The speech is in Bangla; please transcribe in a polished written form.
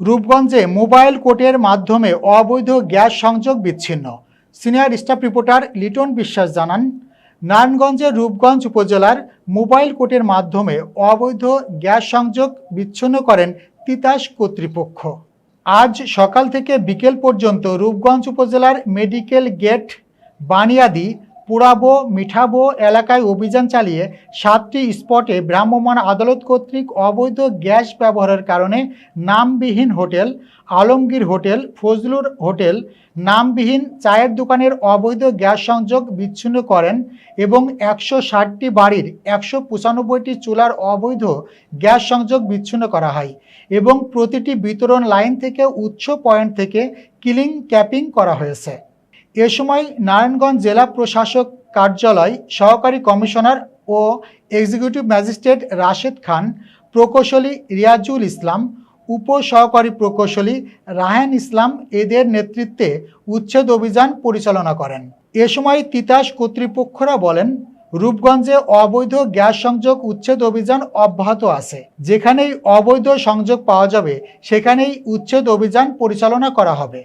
রূপগঞ্জে মোবাইল কোর্টের মাধ্যমে অবৈধ গ্যাস সংযোগ বিচ্ছিন্ন। সিনিয়র স্টাফ রিপোর্টার লিটন বিশ্বাস জানান, নারায়ণগঞ্জের রূপগঞ্জ উপজেলার মোবাইল কোর্টের মাধ্যমে অবৈধ গ্যাস সংযোগ বিচ্ছিন্ন করেন তিতাস কর্তৃপক্ষ। আজ সকাল থেকে বিকেল পর্যন্ত রূপগঞ্জ উপজেলার মেডিকেল গেট, বানিয়াদি, পুরাবো, মিঠাবো এলাকায় অভিযান চালিয়ে 7টি স্পটে ভ্রাম্যমাণ আদালত কর্তৃক অবৈধ গ্যাস ব্যবহারের কারণে নামবিহীন hotel, Alamgir hotel, Fazlur hotel, নামবিহীন চায়ের দোকানের অবৈধ গ্যাস সংযোগ বিচ্ছিন্ন করেন এবং 160টি বাড়ির 195টি চুলার অবৈধ গ্যাস সংযোগ বিচ্ছিন্ন করা হয় এবং প্রতিটি বিতরণ লাইন থেকে উৎস পয়েন্ট থেকে কিলিং ক্যাপিং করা হয়েছে। এ সময় নারায়ণগঞ্জ জেলা প্রশাসক কার্যালয় সহকারী কমিশনার ও এক্সিকিউটিভ ম্যাজিস্ট্রেট রাশেদ খান, প্রকৌশলী রিয়াজুল ইসলাম, উপসহকারী প্রকৌশলী রাহান ইসলাম এদের নেতৃত্বে উচ্ছেদ অভিযান পরিচালনা করেন। এ সময় তিতাস কর্তৃপক্ষরা বলেন, রূপগঞ্জে অবৈধ গ্যাস সংযোগ উচ্ছেদ অভিযান অব্যাহত আছে। যেখানেই অবৈধ সংযোগ পাওয়া যাবে সেখানেই উচ্ছেদ অভিযান পরিচালনা করা হবে।